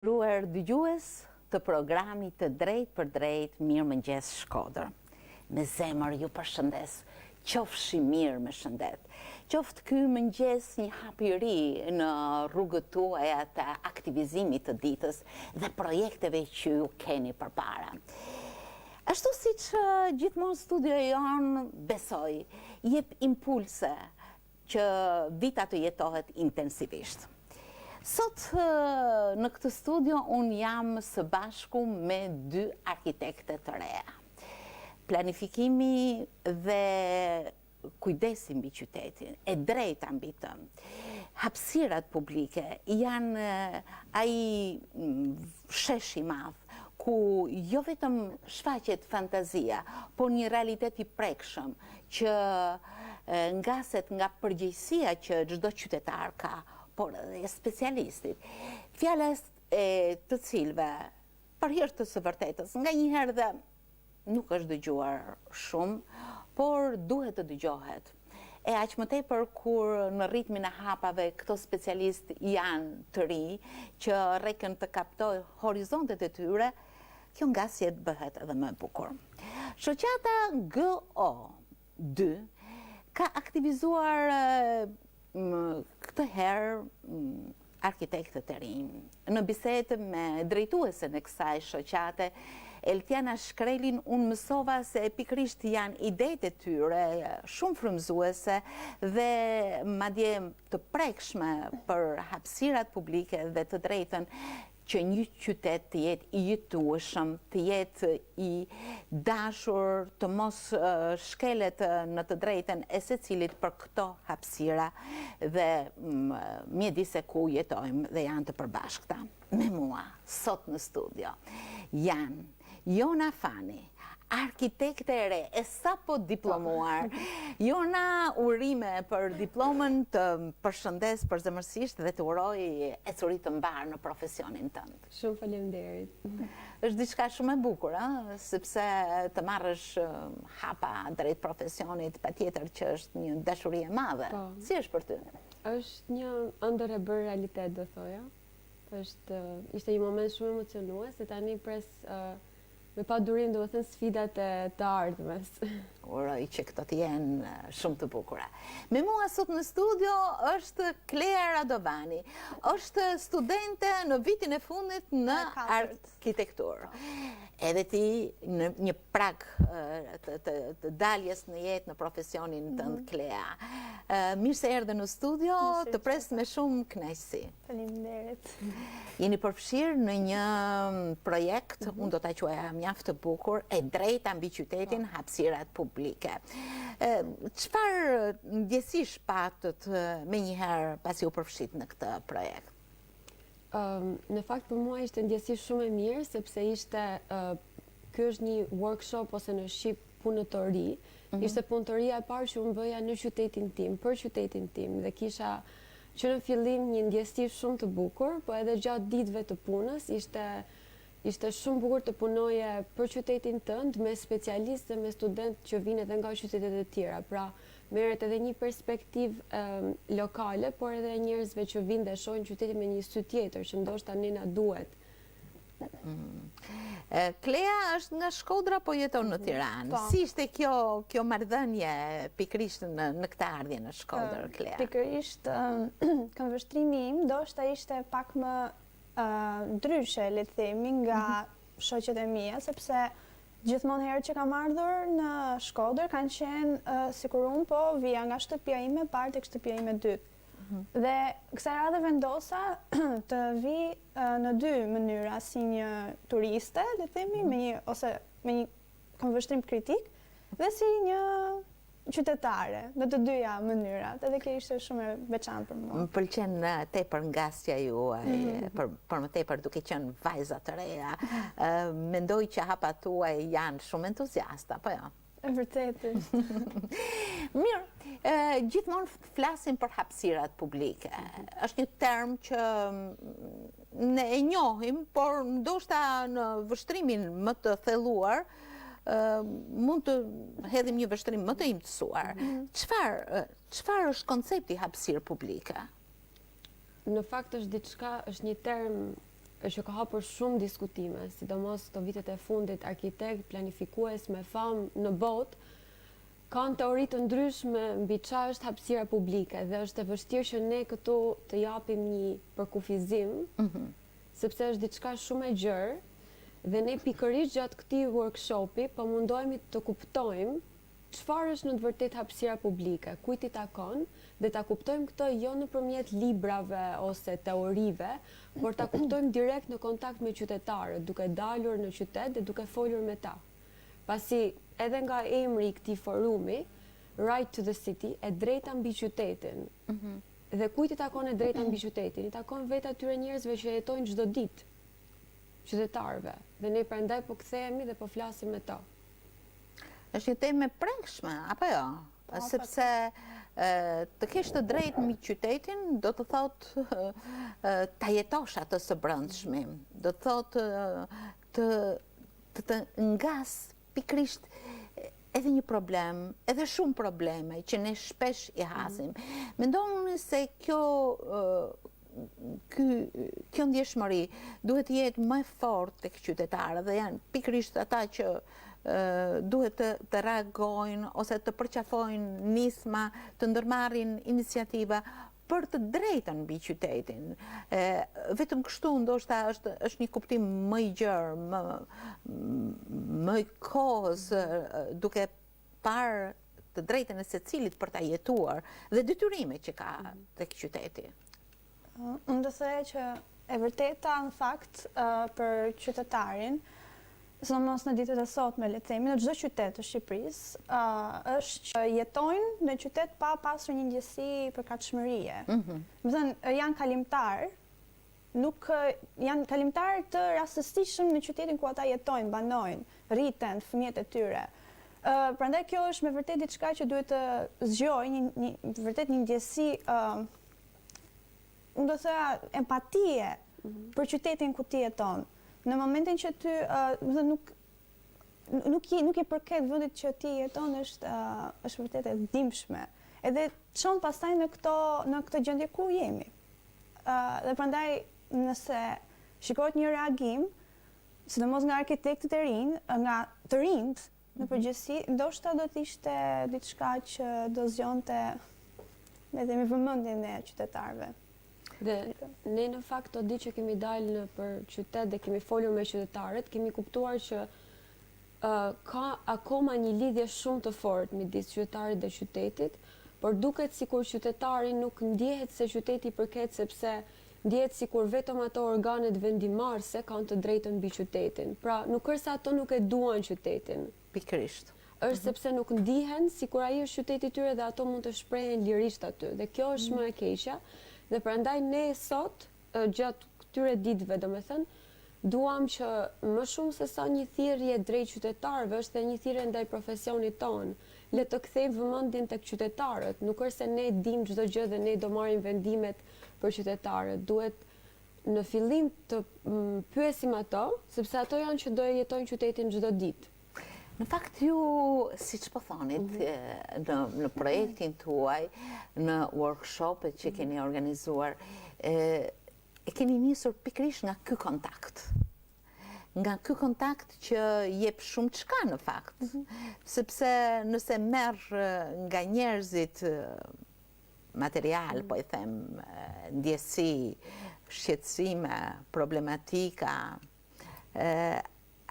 Nderuar dëgjues të programit të Drejt për Drejt Mirëmëngjes Shkodër. Me zemër ju përshëndes, qofshi mirë me shëndet. Qoftë ky mëngjes një hap i ri në rrugët tuaja të aktivizimit të ditës dhe projekteve që ju keni përpara. Ashtu siç gjithmonë studio jonë besoj, jep impulse që vita të jetohet intensivisht. Sot në këtë studio unë jam së bashku me dy arkitekte të reja. Planifikimi dhe kujdesi mbi qytetin, e drejta mbi të, hapësirat publike janë ai shesh i madh ku jo vetëm shfaqet fantazia, por një realitet i prekshëm që ngaset nga përgjegjësia që çdo qytetar ka, por edhe specialistit. Fjalës të cilëve, për hir të së vërtetës, nganjëherë dhe nuk është dëgjuar shumë, por duhet të dëgjohet. E aq më tepër kur në ritmin e hapave këto specialistë janë të ri, që rreken të kaptojë horizontet e tyre, kjo ngasje bëhet edhe më e bukur. Shoqata GO2 ka aktivizuar këtë herë arkitektët e rinj. Në bisedë me drejtuesen e kësaj shoqate, Eltiana Shkrelin, unë mësova se pikërisht janë idetë e tyre shumë frymëzuese dhe madje të prekshme për hapësirat publike dhe të drejtën që një qytet të jetë i jetueshëm, të jetë i dashur, të mos shkelet në të drejtën e secilit për këto hapësira dhe mjedise ku jetojmë dhe janë të përbashkëta. Me mua, sot në studio, janë Jona Fani, arkitekte e re, e sapo diplomuar. Jona, urime për diplomën, të përshëndes përzemërsisht dhe të uroj ecuri të mbar në profesionin tënd. Shumë faleminderit. Është diçka shumë e bukur, sepse të marrësh hapa drejt profesionit, patjetër që është një dashuri e madhe. Si është për ty? Është një ëndër e bërë realitet, do thoja. Ishte një moment shumë emocionues, se tani pres me pa durim, do të thënë, sfidat të ardhmes. Uroj që këto të jenë shumë të bukura. Me mua sot në studio është Klea Radovani. Është studente në vitin e fundit në arkitekturë. Edhe ti në një prag të daljes në jetë në profesionin tënd, Klea. Mirë se erdhe në studio, të pres me shumë kënaqësi. Faleminderit. Jeni përfshirë në një projekt, unë do ta quaja mjaft të bukur, e drejta mbi qytetin, hapësirat publike. Çfarë ndjesish patët menjëherë pasi u përfshit në këtë projekt? Në fakt për mua ishte ndjesi shumë e mirë, sepse ky është një workshop ose në shqip punëtori. Ishte punëtoria e parë që unë bëja në qytetin tim, për qytetin tim, dhe kisha që në fillim një ndjesi shumë të bukur, po edhe gjatë ditëve të punës ishte shumë bukur të punoje për qytetin tënd me specialistë dhe me studentë që vinë edhe nga qytetet e tjera. Pra, merret edhe një perspektivë lokale, por edhe njerëzve që vinë dhe shohin qytetin me një sy tjetër, që ndoshta ne na duhet. Klea është nga Shkodra, po jeton në Tiranë. Si ishte kjo marrëdhënie pikërisht në këtë ardhje në Shkodër, Klea? Pikërisht këndvështrimi im ndoshta ishte pak më ndryshe, le të themi, nga shoqet e mia, sepse gjithmonë herë që kam ardhur në Shkodër kanë qenë sikur unë po vija nga shtëpia ime parë tek shtëpia ime dytë. Dhe kësaj radhe vendosa të vi në dy mënyra, si një turiste, le të themi, ose me një këndvështrim kritik, dhe si një qytetare, në të dyja mënyrat, edhe kjo ishte shumë e veçantë për mua. Më pëlqen tepër ngasja juaj, për më tepër duke qenë vajza të reja, mendoj që hapat tuaj janë shumë entuziasta, po jo? E vërtetë. Mirë, gjithmonë flasim për hapësirat publike. Është një term që ne e njohim, por ndoshta në vështrimin më të thelluar mund të hedhim një vështrim më të imtësuar. Çfarë është koncepti hapësirë publike? Në fakt është diçka, është një term që ka hapur shumë diskutime, sidomos këto vitet e fundit, arkitekt, planifikues me famë në botë, kanë teori të ndryshme mbi çfarë është hapësira publike dhe është e vështirë që ne këtu të japim një përkufizim, sepse është diçka shumë e gjerë dhe ne pikërisht gjatë këtij workshopi po mundohemi të kuptojmë çfarë është në të vërtetë hapësira publike, kujt i takon dhe ta kuptojmë këtë jo nëpërmjet librave ose teorive, por ta kuptojmë direkt në kontakt me qytetarët, duke dalur në qytet dhe duke folur me ta. Pasi edhe nga emri i këtij forumi, Right to the City, e drejta mbi qytetin. Dhe kujt i takon e drejta mbi qytetin? I takon vetë atyre njerëzve që jetojnë çdo ditë, qytetarëve. Dhe ne prandaj po kthehemi dhe po flasim me ta. Është një temë e prekshme, apo jo? Sepse të kesh të drejtë mbi qytetin, do të thotë ta jetosh atë së brendshmi. Do të thotë të ngas pikrisht edhe një problem, edhe shumë probleme që ne shpesh i hasim. Mendon se kjo ndjeshmëri duhet të jetë më fort tek qytetarët dhe janë pikrisht ata që duhet të reagojnë ose të përqafojnë nisma, të ndërmarrin iniciativa për të drejtën mbi qytetin. Vetëm kështu ndoshta është një kuptim më i gjerë, më i kohës, duke parë të drejtën e secilit për ta jetuar dhe detyrimet që ka tek qyteti. Unë do thoya që e vërteta në fakt për qytetarin, sidomos në ditët e sotme, le të themi, në çdo qytet të Shqipërisë, është që jetojnë në qytet pa pasur një ndjesi përkatshmërie. Do thënë, janë kalimtar, nuk janë kalimtar të rastësishëm në qytetin ku ata jetojnë, banojnë, rriten, fëmijët e tyre. Prandaj kjo është me vërtet diçka që duhet të zgjojë vërtet një ndjesi, unë do thoya empatie për qytetin ku ti jeton. Në momentin që ty nuk i përket vendit që ti jeton është vërtet e dhimbshme. Edhe çon pastaj në këtë gjendje ku jemi. Dhe prandaj nëse shikohet një reagim, sidomos nga arkitektët e rinj, nga të rinjt në përgjithësi, ndoshta do të ishte diçka që do zgjonte edhe me vëmendjen e qytetarëve. Dhe ne në fakt të ditë që kemi dalë në për qytet dhe kemi folur me qytetarët, kemi kuptuar që ka akoma një lidhje shumë të fortë midis qytetarit dhe qytetit, por duket sikur qytetari nuk ndjehet se qyteti i përket, sepse ndjehet sikur vetëm ato organet vendimarrëse kanë të drejtën mbi qytetin. Pra nuk është se ato nuk e duan qytetin. Pikërisht. Është sepse nuk ndihen sikur ai është qyteti i tyre dhe ato mund të shprehen lirisht aty. Dhe kjo është më e keqja. Dhe prandaj ne sot, gjatë këtyre ditëve, domethënë, duam që më shumë se sa një thirrje drejt qytetarëve, është edhe një thirrje ndaj profesionit tonë. Le të kthejmë vëmendjen tek qytetarët. Nuk është se ne dimë çdo gjë dhe ne do marrim vendimet për qytetarët. Duhet në fillim të pyesim ato, sepse ato janë që do jetojnë qytetin çdo ditë. Në fakt ju, siç po thonit, në projektin tuaj, në workshopet që keni organizuar, e keni nisur pikërisht nga ky kontakt. Nga ky kontakt që jep shumë çka në fakt. Sepse nëse merr nga njerëzit material, po i them, ndjesi, shqetësime, problematika,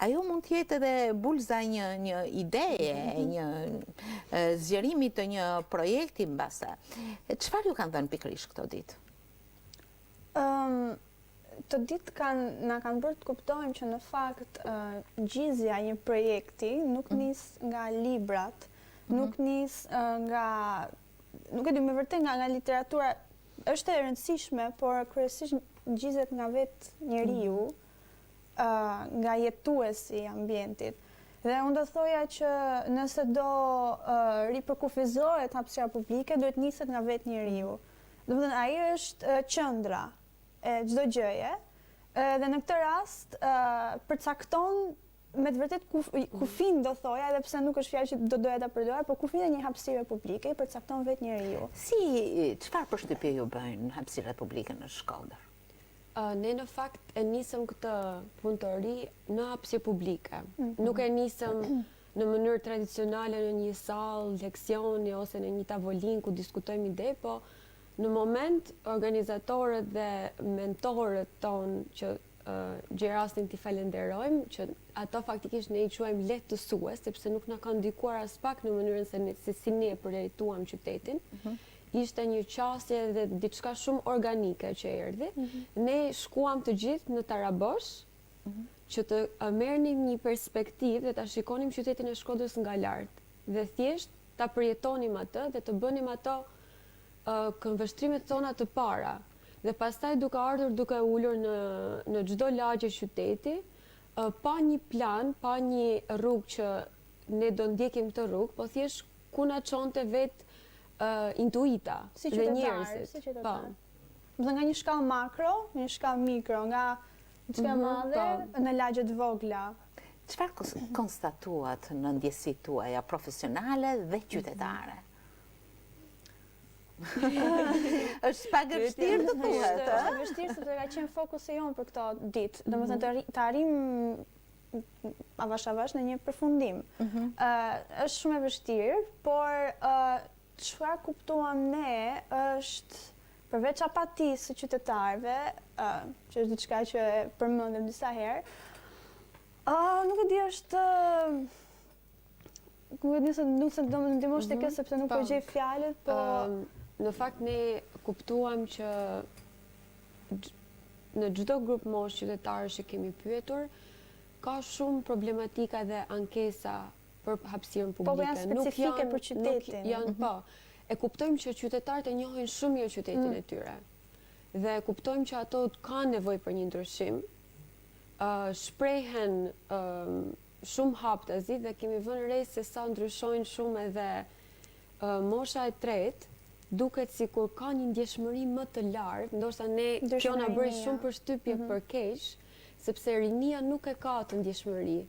ajo mund të jetë edhe bulza një ideje, një zgjerimi të një projekti mbase. Çfarë ju kanë dhënë pikërisht këto ditë? Të ditë na kanë bërë të kuptojmë që në fakt ngjizja një projekti nuk nis nga librat, nuk nis nga, nuk e di me vërtet nga literatura, është e rëndësishme, por kryesisht ngjizet nga vetë njeriu, nga jetuesi i ambientit. Dhe unë do thoja që nëse do ripërkufizohet hapësira publike, duhet niset nga vetë njeriu. Do të thënë, ai është qendra e çdo gjëje, dhe në këtë rast përcakton me të vërtet kufin do thoja, edhe pse nuk është fjalë që do doja ta përdora, por kufin e një hapësire publike i përcakton vetë njeriu. Çfarë përshtypje ju bëjnë hapësirat publike në Shkodër? Ne në fakt e nisëm këtë punëtori në hapësirë publike. Nuk e nisëm në mënyrë tradicionale në një sallë, leksioni ose në një tavolinë ku diskutojmë ide, po në moment organizatorët dhe mentorët tonë që gjej rastin t'i falenderojmë, që ato faktikisht ne i quajmë lehtësues, sepse nuk na kanë ndikuar as pak në mënyrën se si ne përjetuam qytetin. Ishte një qasje dhe diçka shumë organike që erdhi. Ne shkuam të gjithë në Tarabosh që të merrnim një perspektivë dhe ta shikonim qytetin e Shkodrës nga lart. Dhe thjesht ta përjetonim atë dhe të bënim ato këmbvështrimet tona të para. Dhe pastaj duke ardhur duke ulur në çdo lagje qyteti, pa një plan, pa një rrugë që ne do ndjekim këtë rrugë, po thjesht ku na çonte vetë intuita dhe njerëzit. Si qytetar. Nga një shkallë makro, një shkallë mikro, nga diçka madhe në lagje të vogla. Çfarë konstatuat në ndjesitë tuaja profesionale dhe qytetare? Është pak e vështirë të thuhet, Është e vështirë sepse ka qenë fokusi jonë për këto ditë. Domethënë të arrim avash në një përfundim. Është shumë e vështirë, por çfarë kuptuam ne është përveç apatisë së qytetarëve, që është diçka që e përmendëm disa herë, nuk e di është nuk e di se nuk se do më ndihmosh tek kjo sepse nuk po gjej fjalët, po në fakt ne kuptuam që në çdo grup moshë qytetarësh që kemi pyetur, ka shumë problematika dhe ankesa për hapësirën publike. Po janë specifike për qytetin. Janë po. E kuptojmë që qytetarët e njohin shumë mirë qytetin e tyre. Dhe kuptojmë që ato kanë nevojë për një ndryshim. Shprehen shumë haptazi dhe kemi vënë re se sa ndryshojnë shumë edhe mosha e tretë, duket sikur ka një ndjeshmëri më të lartë, ndoshta ne kjo na bëri shumë përshtypje për keq, sepse rinia nuk e ka të ndjeshmëri.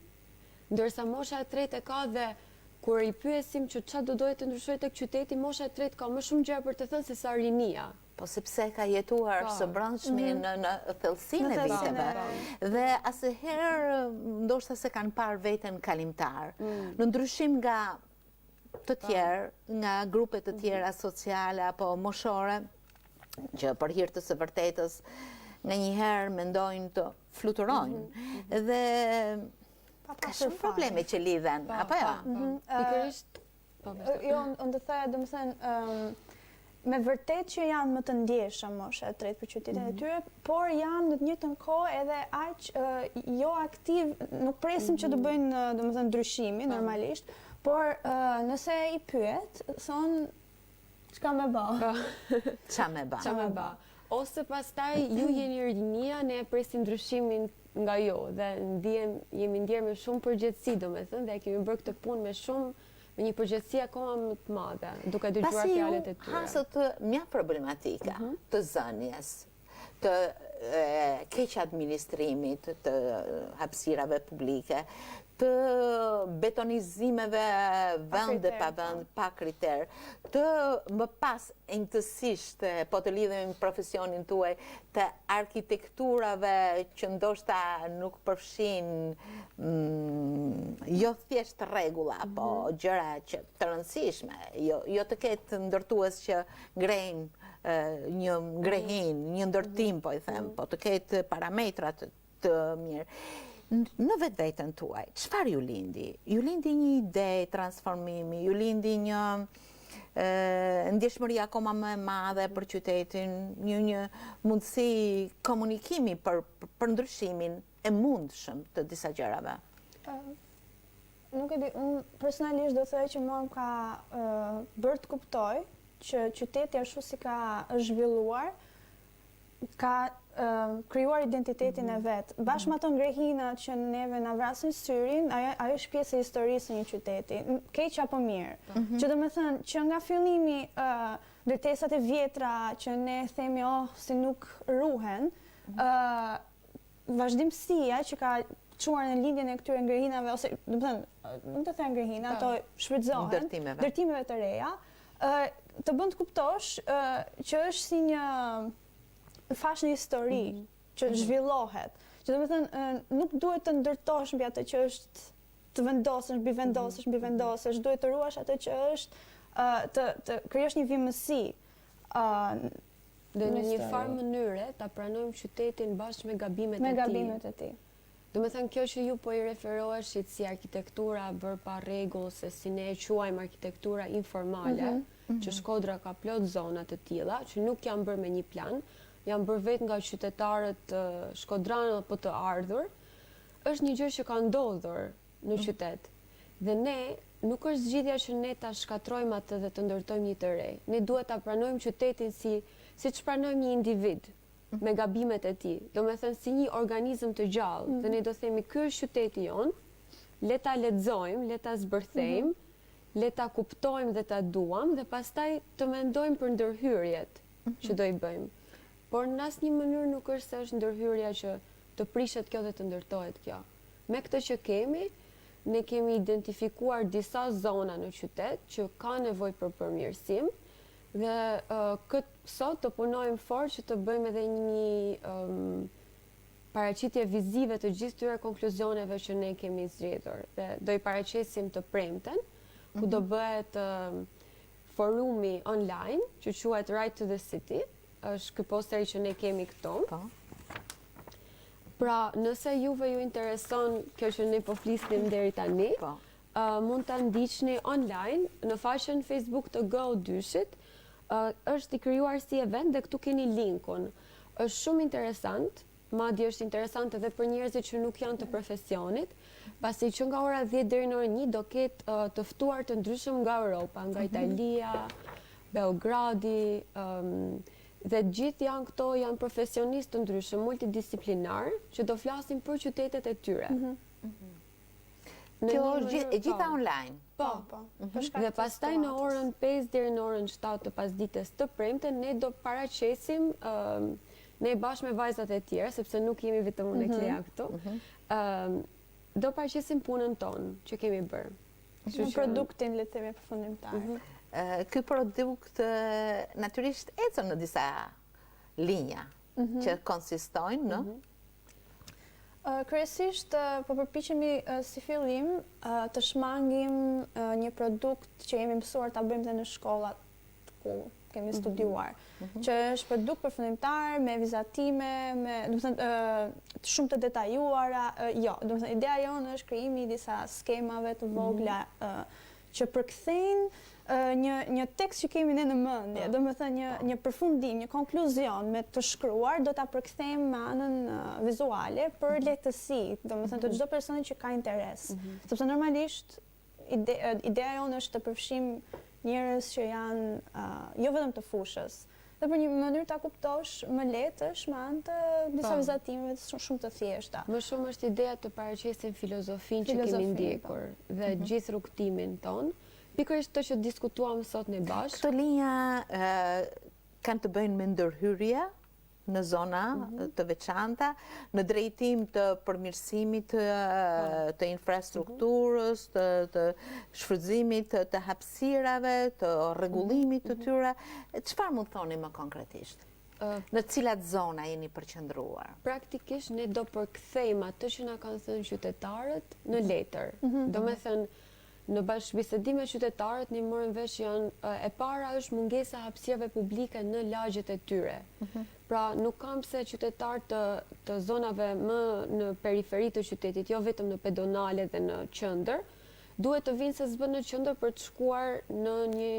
Ndërsa mosha e tretë e ka dhe kur i pyesim që çfarë do doje të ndryshojë tek qyteti, mosha e tretë ka më shumë gjëra për të thënë se sa rinia. Po sepse ka jetuar së brendshmi në thellësinë e viteve. Dhe asnjëherë ndoshta se kanë parë veten kalimtar. Në ndryshim nga të tjerë, nga grupe të tjera sociale apo moshore, që për hir të së vërtetës nganjëherë mendojnë të fluturojnë. Dhe ka shumë probleme që lidhen, apo jo? Pikërisht. Jo, unë të thoya, domethënë, me vërtet që janë më të ndjeshëm mosha e tretë për qytetin e tyre, por janë në të njëjtën kohë edhe aq jo aktiv, nuk presim që të bëjnë domethënë ndryshimi normalisht, por nëse i pyet, thonë çka më bë. Ç'a më bë. Ose pastaj ju jeni rinia, ne e presim ndryshimin nga ju dhe jemi ndjerë me shumë përgjegjësi, domethënë, dhe kemi bërë këtë punë me një përgjegjësi akoma më të madhe, duke dëgjuar fjalët e tyre. Pasi ju hasët mja problematika të zënjes, të keq administrimit të hapësirave publike, të betonizimeve vende pa vend, pa kriter, të më pas enktësisht, po të lidhemi me profesionin tuaj, të arkitekturave që ndoshta nuk përfshin jo thjesht rregulla, po gjëra që të rëndësishme, jo të ketë ndërtues që ngrejnë një ngrehin, një ndërtim, po i them, po të ketë parametrat të mirë. Në vetveten tuaj, çfarë ju lindi? Ju lindi një ide transformimi, ju lindi një ndjeshmëri akoma më e madhe për qytetin, një mundësi komunikimi për ndryshimin e mundshëm të disa gjërave? Nuk e di, unë personalisht do thoj që mua më ka bërë të kuptoj që qyteti ashtu si ka zhvilluar, ka krijuar identitetin e vet. Bashkë me ato ngrehinat që neve na vrasin syrin, ajo është pjesë e historisë së një qyteti, keq apo mirë. Që domethënë që nga fillimi ndërtesat e vjetra që ne themi si nuk ruhen, vazhdimësia që ka çuar në lidhjen e këtyre ngrehinave ose domethënë nuk të them ngrehina, ato shfrytëzohen, ndërtimeve të reja, të bën të kuptosh që është si një fash në histori, që zhvillohet. Që domethënë nuk duhet të ndërtosh mbi atë që është të vendosësh, mbi vendosësh, duhet të ruash atë që është të krijosh një vimësi. Dhe në një farë mënyre ta pranojmë qytetin bashkë me gabimet e tij. Do me thënë kjo që ju po i referoheshit si arkitektura bërë pa rregull, se si ne e quajmë arkitektura informale, që Shkodra ka plot zona të tilla, që nuk janë bërë me një plan, janë bërë vetë nga qytetarët shkodranë apo të ardhur, është një gjë që ka ndodhur në qytet. Dhe ne, nuk është zgjidhja që ne ta shkatrojmë atë dhe të ndërtojmë një të re. Ne duhet ta pranojmë qytetin si që pranojmë një individ me gabimet e tij. Do me thënë si një organizëm të gjallë, dhe ne do themi ky është qyteti jon, le ta lexojmë, le ta zbërthejmë, le ta kuptojmë dhe ta duam dhe pastaj të mendojmë për ndërhyrjet që do i bëjmë. Por në asnjë mënyrë nuk është se është ndërhyrja që të prishet kjo dhe të ndërtohet kjo. Me këtë që kemi, ne kemi identifikuar disa zona në qytet që ka nevojë për përmirësim dhe sot të punojmë fort që të bëjmë edhe një paraqitje vizive të gjithë tyre konkluzioneve që ne kemi zgjedhur. Dhe do i paraqesim të premten, ku do bëhet forumi online që quhet Right to the City, është ky posteri që ne kemi këtu. Pra, nëse juve ju intereson kjo që ne po flisnim deri tani, mund ta ndiqni online në faqen Facebook të Go2-shit. Është i krijuar si event dhe këtu keni linkun. Është shumë interesant, madje është interesant edhe për njerëzit që nuk janë të profesionit, pasi që nga ora 10 deri në orën 1 do ketë të ftuar të ndryshëm nga Europa, nga Italia, Beogradi, dhe gjithë janë këto, janë profesionistë të ndryshëm, multidisiplinar, që do flasin për qytetet e tyre. Kjo është gjitha online? Po. Dhe pastaj në orën 5 deri në orën 7 të pasdites të premten, ne do paraqesim, ne bashkë me vajzat e tjera, sepse nuk jemi vetëm unë e Klea këtu, do paraqesim punën tonë që kemi bërë. Në produktin, le të themi, përfundimtar. Ky produkt natyrisht ecën në disa linja që konsistojnë në kryesisht po përpiqemi si fillim të shmangim një produkt që jemi mësuar ta bëjmë dhe në shkollat ku kemi studiuar, që është produkt përfundimtar me vizatime, me, të shumë të detajuara. Jo, do të thënë ideja jonë është krijimi i disa skemave të vogla që përkthejnë një tekst që kemi ne në mendje, do të thënë një përfundim, një konkluzion me të shkruar, do ta përkthejmë me anën vizuale për lehtësi, do të thënë të çdo personi që ka interes. Sepse normalisht ideja jonë është të përfshim njerëz që janë jo vetëm të fushës, dhe për një mënyrë ta kuptosh më lehtë është me anë të disa vizatimeve shumë të thjeshta. Më shumë është ideja të paraqesim filozofinë që kemi ndjekur dhe gjithë rrugtimin ton. Pikërisht të që diskutuam sot në bashkë. Këto linja kanë të bëjnë me ndërhyrje në zona të veçanta, në drejtim të përmirësimit të infrastrukturës, të shfrytëzimit të hapësirave, të rregullimit të tyre. Çfarë mund thoni më konkretisht? Në cilat zona jeni përqendruar? Praktikisht ne do përkthejmë atë që na kanë thënë qytetarët në letër. Do me thënë, në bashkëbisedim me qytetarët ne morëm vesh e para është mungesa hapësirave publike në lagjet e tyre. Pra nuk kam pse qytetarët të zonave më në periferi të qytetit, jo vetëm në pedonale dhe në qendër, duhet të vinë se s'bën në qendër për të shkuar në një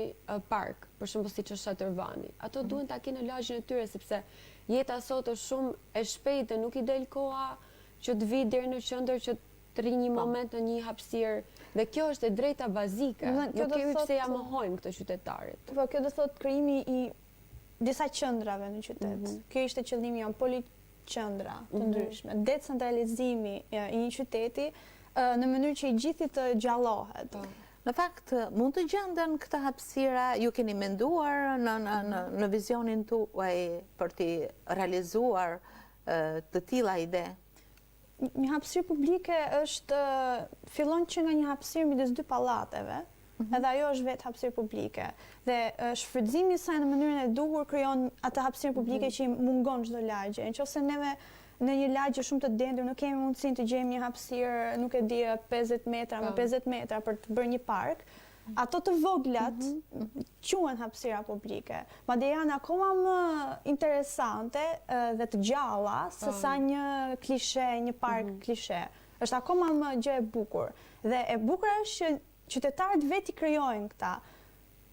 park, për shembull siç është Shëtërvani. Ato duhen ta kenë në lagjen e tyre sepse jeta sot është shumë e shpejtë, nuk i del koha që të vi deri në qendër që të rri një moment në një hapësirë. Dhe kjo është e drejta bazike. Nuk kemi pse ja mohojmë këtë qytetarit. Po, kjo do thotë krijimi i disa qendrave në qytet. Kjo ishte qëllimi jonë, poliqendra të ndryshme, decentralizimi i një qyteti në mënyrë që i gjithi të gjallohet. Në fakt, mund të gjenden këta hapësira, ju keni menduar në vizionin tuaj për t'i realizuar të tilla ide? Një hapësirë publike fillon që nga një hapësirë midis dy pallateve, edhe ajo është vetë hapësirë publike. Dhe shfrytëzimi i saj në mënyrën e duhur krijon atë hapësirë publike që i mungon çdo lagje. Nëse neve në një lagje shumë të dendur nuk kemi mundësinë të gjejmë një hapësirë, nuk e di 50 metra me 50 metra për të bërë një park. Ato të voglat quhen hapësira publike. Madje janë akoma më interesante dhe të gjalla se sa një klishe, një park klishe. Është akoma më gjë e bukur. Dhe e bukur është që qytetarët vetë i krijojnë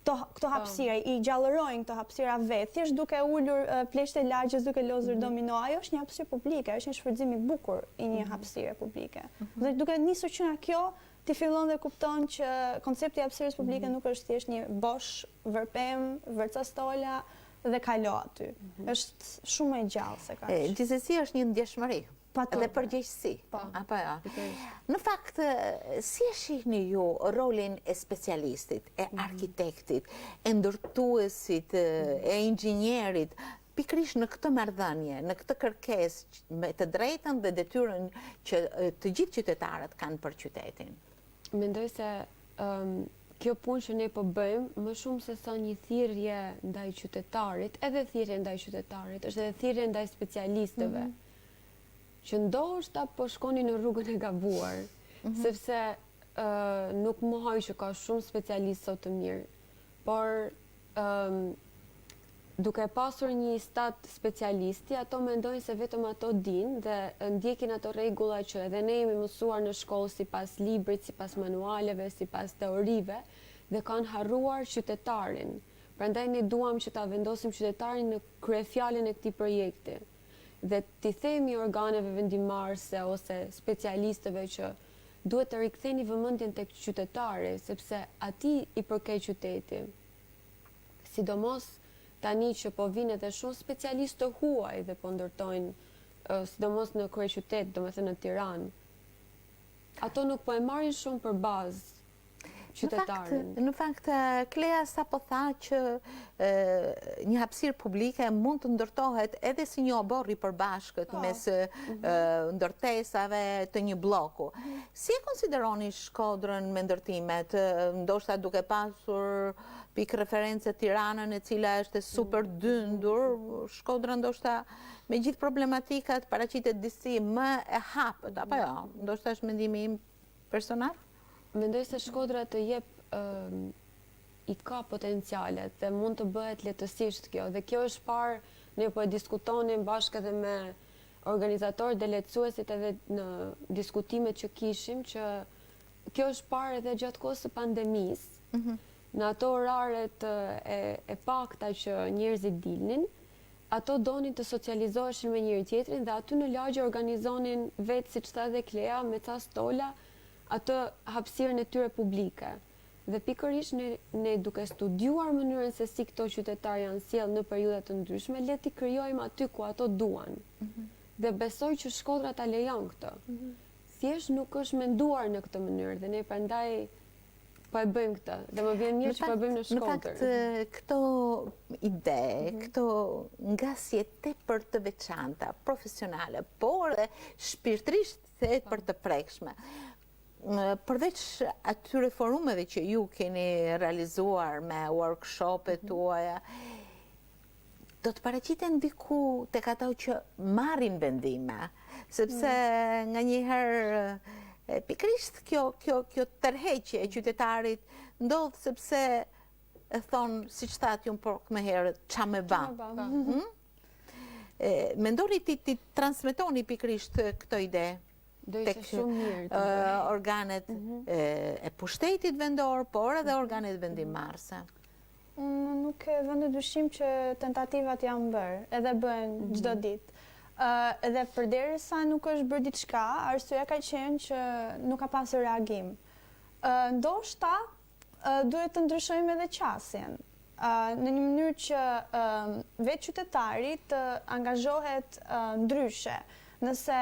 këto hapësira, i gjallërojnë këto hapësira vetë, thjesht duke ulur pleshtë e lagjes, duke lozur domino. Ajo është një hapësirë publike, është një shfrytëzim i bukur i një hapësire publike. Dhe duke nisur që nga kjo, ti fillon dhe kupton që koncepti i hapësirës publike nuk është thjesht një bosh, vërpem, vërca stola dhe kalo aty. Është shumë e gjallë se ka. Gjithsesi është një ndjeshmëri. Dhe përgjegjësi. Apo jo. Në fakt, si e shihni ju rolin e specialistit, e arkitektit, e ndërtuesit, e inxhinierit, pikrish në këtë marrëdhënie, në këtë kërkesë me të drejtën dhe detyrën që të gjithë qytetarët kanë për qytetin? Mendoj se kjo punë që ne po bëjmë, më shumë se sa një thirrje ndaj qytetarit, edhe thirrje ndaj qytetarit, është edhe thirrje ndaj specialistëve, që ndoshta po shkoni në rrugën e gabuar, sepse nuk mohoj që ka shumë specialistë sot të mirë, por duke pasur një stat specialisti, ato mendojnë se vetëm ato dinë dhe ndjekin ato rregulla që edhe ne jemi mësuar në shkollë sipas librit, sipas manualeve, sipas teorive, dhe kanë harruar qytetarin. Prandaj ne duam që ta vendosim qytetarin në kryefjalën e këtij projekti. Dhe t'i themi organeve vendimarrëse ose specialistëve që duhet të riktheni vëmendjen tek qytetari, sepse atij i përket qyteti. Sidomos tani që po vinë edhe shumë specialistë të huaj dhe po ndërtojnë, sidomos në kryeqytet, domethënë në Tiranë. Ato nuk po e marrin shumë për bazë qytetarin. Në fakt, Klea sapo tha që një hapësirë publike mund të ndërtohet edhe si një obor i përbashkët mes ndërtesave të një bloku. Si e konsideroni Shkodrën me ndërtimet, ndoshta duke pasur pikë referencë Tiranën e cila është super dyndur, Shkodra ndoshta me gjithë problematikat paraqitet disi më e hapët, apo jo? Ndoshta është mendimi im personal? Mendoj se Shkodra të jep i ka potencialet dhe mund të bëhet lehtësisht kjo. Dhe kjo është parë, ne po e diskutonim bashkë edhe me organizatorë dhe lehtësuesit edhe në diskutimet që kishim, që kjo është parë edhe gjatë kohës së pandemisë. Në ato oraret e pakta që njerëzit dilnin, ato donin të socializoheshin me njëri tjetrin dhe aty në lagje organizonin vetë, siç tha dhe Klea, me ca stola, atë hapësirën e tyre publike. Dhe pikërisht ne duke studiuar mënyrën se si këto qytetarë janë sjellë në periudha të ndryshme, le t'i krijojmë aty ku ato duan. Dhe besoj që Shkodra ta lejon këtë. Thjesht nuk është menduar në këtë mënyrë dhe ne prandaj po e bëjmë këtë. Dhe më vjen mirë që po e bëjmë në Shkodër. Në fakt, këto ide, këto ngasje tepër të veçanta, profesionale, por dhe shpirtërisht tepër të prekshme. Përveç atyre forumeve që ju keni realizuar me workshopet tuaja, do të paraqiten diku tek ato që marrin vendime, sepse nganjëherë pikërisht kjo tërheqje e qytetarit ndodh sepse e thon, siç thatë ju por më herët, ç'a më bën. Mendoni ti transmetoni pikërisht këtë ide tek organet e pushtetit vendor, por edhe organet vendimmarrëse. Unë nuk e vënë dyshim që tentativat janë bërë, edhe bëhen çdo ditë. Edhe përderisa nuk është bërë diçka, arsyeja ka qenë që nuk ka pasur reagim. Ndoshta duhet të ndryshojmë edhe qasjen. Në një mënyrë që vetë qytetari të angazhohet ndryshe. Nëse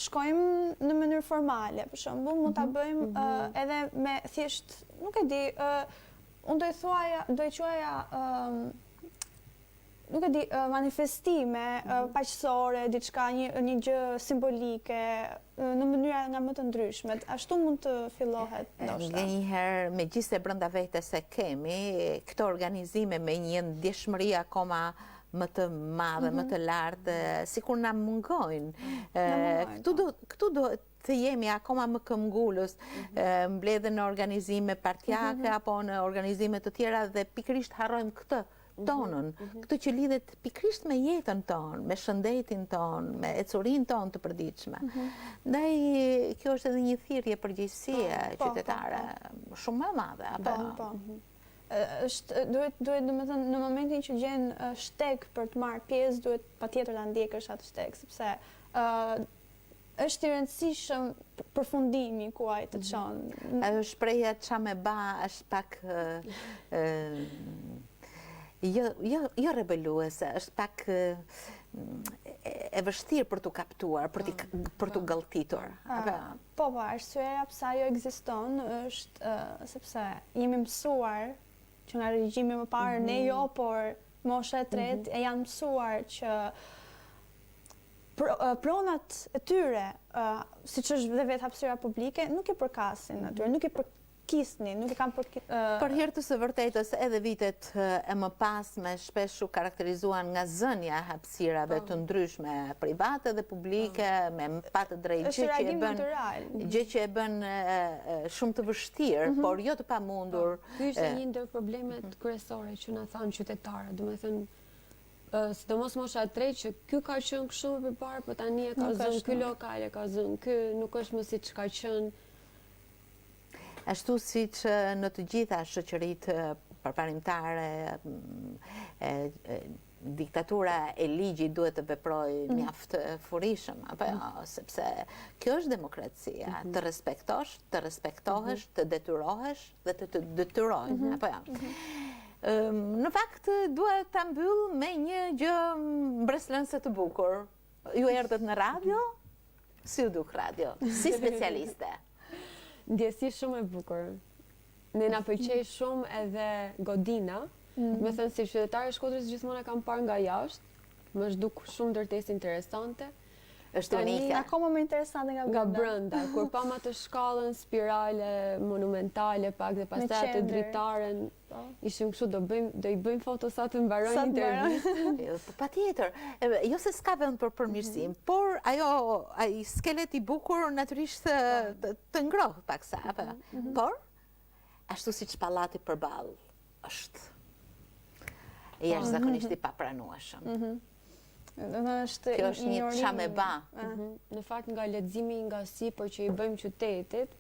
shkojmë në mënyrë formale, për shembull, mund ta bëjmë edhe me thjesht, nuk e di, unë do e quaja nuk e di, manifestime paqësore, diçka, një gjë simbolike, në mënyra nga më të ndryshme. Ashtu mund të fillohet ndoshta. Njëherë, megjithëse brenda vetes se kemi këto organizime me një ndjeshmëri akoma më të madhe, më të lartë, sikur na mungojnë. Këtu do të jemi akoma më këmbgulës, mbledhen në organizime partijake apo në organizime të tjera dhe pikërisht harrojmë këtë tonën, këtë që lidhet pikërisht me jetën tonë, me shëndetin tonë, me ecurin tonë të përditshme. Ndaj, kjo është edhe një thirrje përgjegjësie qytetare, shumë më madhe. Po. Duhet domethënë në momentin që gjen shteg për të marrë pjesë, duhet patjetër ta ndjekësh atë shteg, sepse është i rëndësishëm përfundimi ku ai të çon. Ajo shpreha ça me ba është pak jo rebeluese, është pak e vështirë për t'u kaptuar, për t'u galltitur. Po, arsyeja pse ajo ekziston është sepse jemi mësuar që nga regjimi më parë, ne jo, por mosha e tretë e janë mësuar që pronat e tyre, siç është dhe vetë hapësira publike, nuk e përkasin atyre, nuk e përkisnin, nuk e kanë Për hir të së vërtetës, edhe vitet e mëpasme shpesh u karakterizuan nga zënia e hapësirave të ndryshme, private dhe publike, me pa të drejtë, gjë që e bën shumë të vështirë, por jo të pamundur. Ky është një ndër problemet kryesore që na thanë qytetarët, domethënë sidomos mosha e tretë që ky ka qenë kështu më përpara, po tani e ka zënë ky lokale, ka zënë ky, nuk është më siç ka qenë. Ashtu siç në të gjitha shoqëritë përparimtare, diktatura e ligjit duhet të veprojë mjaft furishëm, apo sepse kjo është demokracia, të respektosh, të respektohesh, të detyrohesh dhe të detyrojnë, apo jo. Në fakt duhet ta mbyll me një gjë mbreslënse të bukur. Ju erdhët në radio, si u duk radio, si specialiste. Ndjesi shumë e bukur. Ne na pëlqej shumë edhe godina. Me thënë si qytetare Shkodrës gjithmonë e kam parë nga jashtë. Më zhduk shumë ndërtesë interesante. Është unike. Akoma më interesante nga brenda. Kur pam atë shkallën spirale monumentale pak dhe pastaj atë dritaren, ishim kështu do i bëjmë foto sa të mbarojnë intervistën. Patjetër. Jo se s'ka vend për përmirësim, por ai skelet i bukur natyrisht të ngroh paksa, apo. Por ashtu siç pallati përballë është jashtëzakonisht i papranueshëm. Kjo është një çame ba. Në fakt nga leximi nga sipër që i bëjmë qytetit,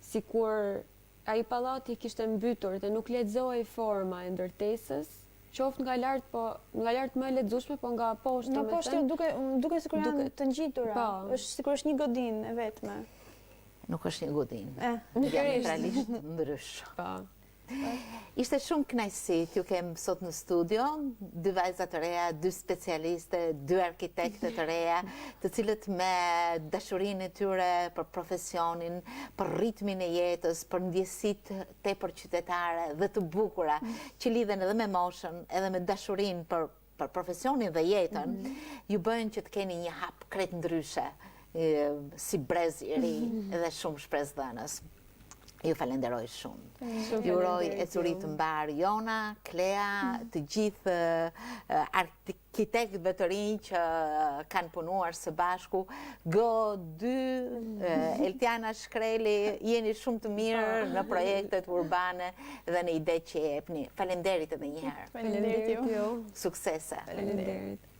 sikur ai pallati kishte mbytur dhe nuk lexohej forma e ndërtesës, qoftë nga lart, po nga lart më e lexueshme, po nga poshtë. Nga poshtë duke sikur janë të ngjitura. Është sikur është një godinë e vetme. Nuk është një godinë. Diametralisht ndrysh. Ishte shumë kënaqësi t'ju kem sot në studio, 2 vajza të reja, 2 specialiste, 2 arkitekte të reja, të cilët me dashurinë e tyre për profesionin, për ritmin e jetës, për ndjesitë tepër qytetare dhe të bukura, që lidhen edhe me moshën, edhe me dashurinë për profesionin dhe jetën, ju bëjnë që të keni një hap krejt ndryshe, si brez i ri dhe shumë shpresdhënës. Ju falenderoj shumë. Ju uroj ecuri të mbar Jona, Klea, të gjithë arkitektëve të rinj që kanë punuar së bashku, Go2, Eltiana Shkreli, jeni shumë të mirë në projektet urbane dhe në ide që jepni. Faleminderit edhe një herë. Faleminderit ju. Suksese. Faleminderit.